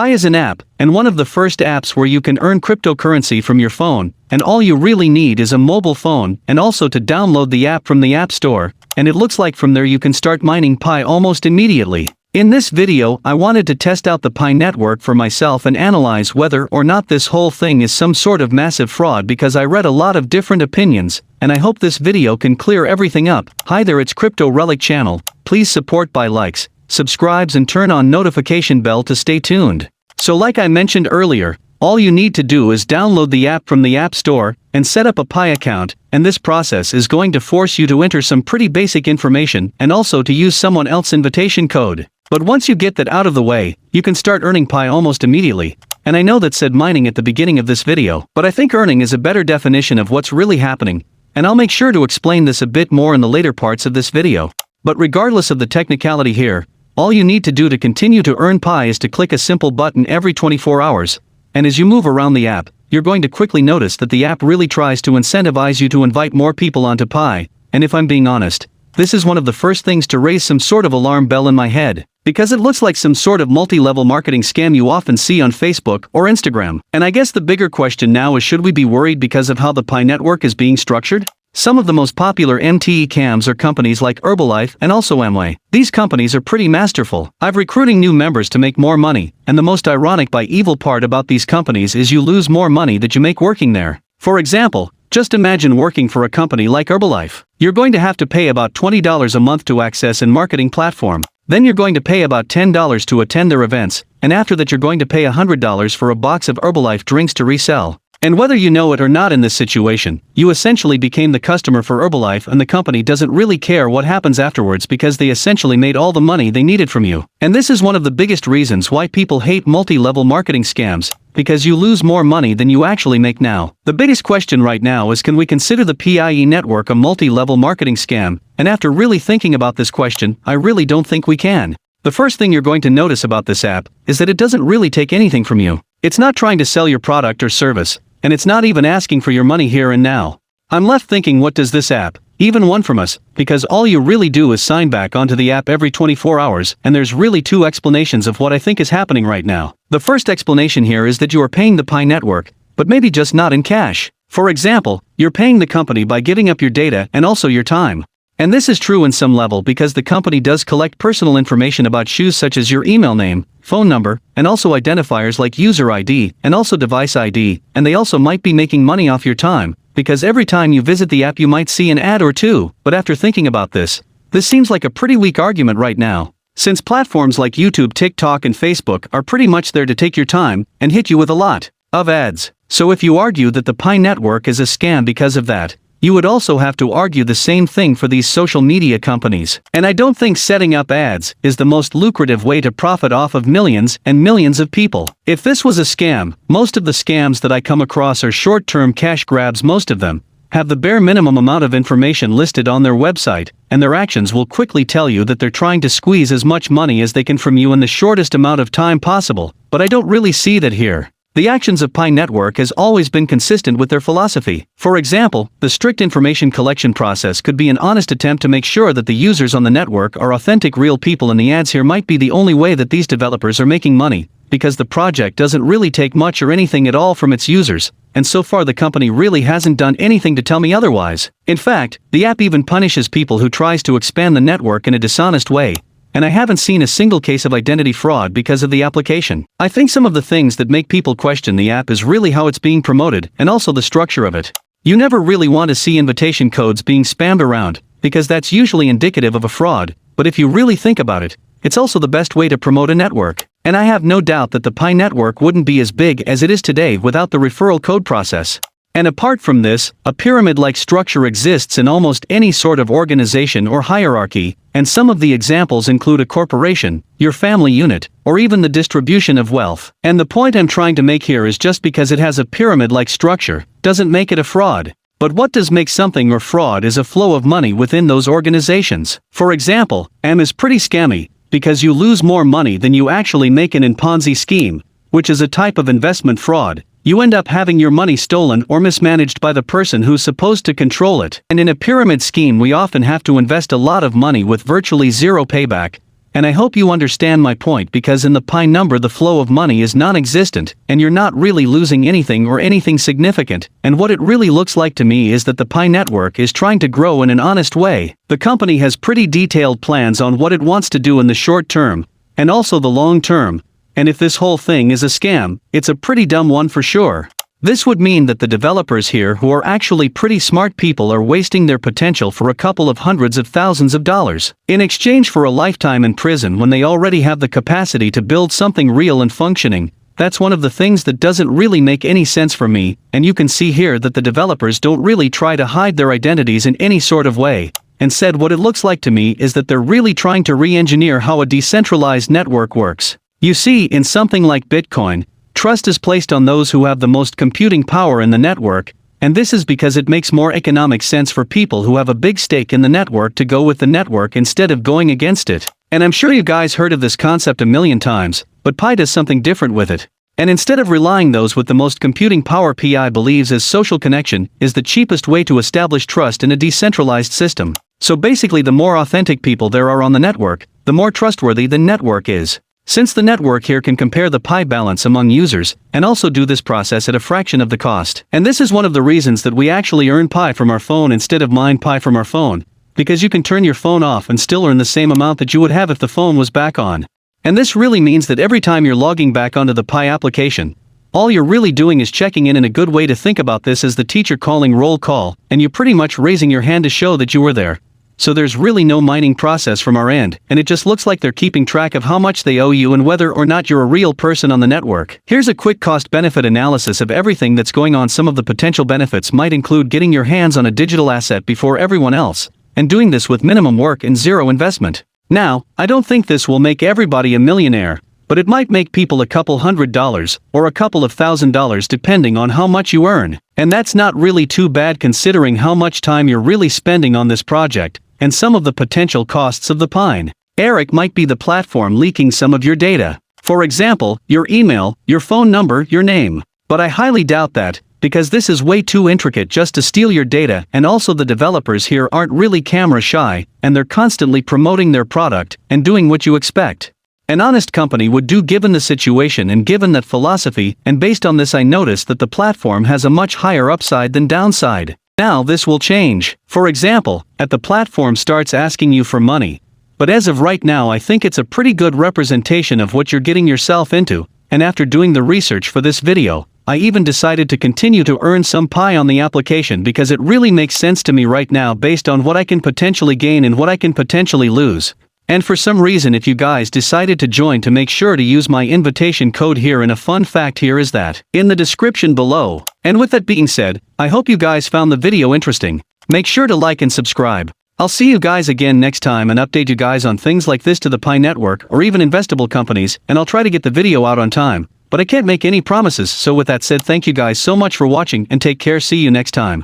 Pi is an app, and one of the first apps where you can earn cryptocurrency from your phone, and all you really need is a mobile phone and also to download the app from the App Store, and it looks like from there you can start mining Pi almost immediately. In this video, I wanted to test out the Pi network for myself and analyze whether or not this whole thing is some sort of massive fraud because I read a lot of different opinions, and I hope this video can clear everything up. Hi there, it's Crypto Relic channel. Please support by likes, subscribes and turn on notification bell to stay tuned. So like I mentioned earlier, all you need to do is download the app from the App Store and set up a Pi account, and this process is going to force you to enter some pretty basic information and also to use someone else's invitation code. But once you get that out of the way, you can start earning Pi almost immediately. And I know that said mining at the beginning of this video, but I think earning is a better definition of what's really happening, and I'll make sure to explain this a bit more in the later parts of this video. But regardless of the technicality here, all you need to do to continue to earn Pi is to click a simple button every 24 hours. And as you move around the app, you're going to quickly notice that the app really tries to incentivize you to invite more people onto Pi, and if I'm being honest, this is one of the first things to raise some sort of alarm bell in my head, because it looks like some sort of multi-level marketing scam you often see on Facebook or Instagram. And I guess the bigger question now is, should we be worried because of how the Pi network is being structured? Some of the most popular MTE cams are companies like Herbalife and also Amway. These companies are pretty masterful. I've recruiting new members to make more money, and the most ironic by evil part about these companies is you lose more money that you make working there. For example, just imagine working for a company like Herbalife. You're going to have to pay about $20 a month to access and marketing platform. Then you're going to pay about $10 to attend their events, and after that you're going to pay $100 for a box of Herbalife drinks to resell. And whether you know it or not in this situation, you essentially became the customer for Herbalife, and the company doesn't really care what happens afterwards because they essentially made all the money they needed from you. And this is one of the biggest reasons why people hate multi-level marketing scams, because you lose more money than you actually make now. The biggest question right now is, can we consider the PIE network a multi-level marketing scam? And after really thinking about this question, I really don't think we can. The first thing you're going to notice about this app is that it doesn't really take anything from you. It's not trying to sell your product or service, and it's not even asking for your money here and now. I'm left thinking, what does this app even want from us? Because all you really do is sign back onto the app every 24 hours, and there's really two explanations of what I think is happening right now. The first explanation here is that you are paying the Pi network, but maybe just not in cash. For example, you're paying the company by giving up your data and also your time. And this is true in some level because the company does collect personal information about you, such as your email name, phone number, and also identifiers like user ID and also device ID, and they also might be making money off your time, because every time you visit the app you might see an ad or two. But after thinking about this seems like a pretty weak argument right now, since platforms like YouTube, TikTok and Facebook are pretty much there to take your time and hit you with a lot of ads. So if you argue that the Pi network is a scam because of that, you would also have to argue the same thing for these social media companies. And I don't think setting up ads is the most lucrative way to profit off of millions and millions of people. If this was a scam, most of the scams that I come across are short-term cash grabs. Most of them have the bare minimum amount of information listed on their website, and their actions will quickly tell you that they're trying to squeeze as much money as they can from you in the shortest amount of time possible. But I don't really see that here. The actions of Pi network has always been consistent with their philosophy. For example, the strict information collection process could be an honest attempt to make sure that the users on the network are authentic, real people, and the ads here might be the only way that these developers are making money, because the project doesn't really take much or anything at all from its users, and so far the company really hasn't done anything to tell me otherwise. In fact, the app even punishes people who tries to expand the network in a dishonest way. And I haven't seen a single case of identity fraud because of the application. I think some of the things that make people question the app is really how it's being promoted and also the structure of it. You never really want to see invitation codes being spammed around, because that's usually indicative of a fraud, but if you really think about it, it's also the best way to promote a network. And I have no doubt that the Pi network wouldn't be as big as it is today without the referral code process. And apart from this, a pyramid-like structure exists in almost any sort of organization or hierarchy, and some of the examples include a corporation, your family unit, or even the distribution of wealth. And the point I'm trying to make here is, just because it has a pyramid-like structure doesn't make it a fraud. But what does make something a fraud is a flow of money within those organizations. For example, AM is pretty scammy, because you lose more money than you actually make in a Ponzi scheme, which is a type of investment fraud. You end up having your money stolen or mismanaged by the person who's supposed to control it. And in a pyramid scheme we often have to invest a lot of money with virtually zero payback, And I hope you understand my point, because in the Pi number the flow of money is non-existent, and you're not really losing anything or anything significant, and what it really looks like to me is that the Pi network is trying to grow in an honest way. The company has pretty detailed plans on what it wants to do in the short term, and also the long term, and if this whole thing is a scam, it's a pretty dumb one for sure. This would mean that the developers here, who are actually pretty smart people, are wasting their potential for a couple of hundreds of thousands of dollars in exchange for a lifetime in prison when they already have the capacity to build something real and functioning. That's one of the things that doesn't really make any sense for me, and you can see here that the developers don't really try to hide their identities in any sort of way. Instead, what it looks like to me is that they're really trying to re-engineer how a decentralized network works. You see, in something like Bitcoin, trust is placed on those who have the most computing power in the network, and this is because it makes more economic sense for people who have a big stake in the network to go with the network instead of going against it. And I'm sure you guys heard of this concept a million times, but Pi does something different with it. And instead of relying those with the most computing power, Pi believes as social connection is the cheapest way to establish trust in a decentralized system. So basically, the more authentic people there are on the network, the more trustworthy the network is. Since the network here can compare the Pi balance among users, and also do this process at a fraction of the cost. And this is one of the reasons that we actually earn Pi from our phone instead of mine Pi from our phone, because you can turn your phone off and still earn the same amount that you would have if the phone was back on. And this really means that every time you're logging back onto the Pi application, all you're really doing is checking in. And a good way to think about this is the teacher calling roll call, and you're pretty much raising your hand to show that you were there. So there's really no mining process from our end, and it just looks like they're keeping track of how much they owe you and whether or not you're a real person on the network. Here's a quick cost-benefit analysis of everything that's going on. Some of the potential benefits might include getting your hands on a digital asset before everyone else, and doing this with minimum work and zero investment. Now, I don't think this will make everybody a millionaire, but it might make people a couple $100 or a couple of $1,000 depending on how much you earn. And that's not really too bad considering how much time you're really spending on this project, and some of the potential costs of the Pi. Eric might be the platform leaking some of your data. For example, your email, your phone number, your name. But I highly doubt that, because this is way too intricate just to steal your data, and also the developers here aren't really camera shy, and they're constantly promoting their product and doing what you expect an honest company would do given the situation and given that philosophy, and based on this I noticed that the platform has a much higher upside than downside. Now this will change. For example, the platform starts asking you for money. But as of right now I think it's a pretty good representation of what you're getting yourself into, and after doing the research for this video, I even decided to continue to earn some Pi on the application because it really makes sense to me right now based on what I can potentially gain and what I can potentially lose. And for some reason, if you guys decided to join, to make sure to use my invitation code here, and a fun fact here is that in the description below. And with that being said, I hope you guys found the video interesting. Make sure to like and subscribe. I'll see you guys again next time and update you guys on things like this to the Pi network or even investable companies, and I'll try to get the video out on time, but I can't make any promises. So with that said, thank you guys so much for watching and take care. See you next time.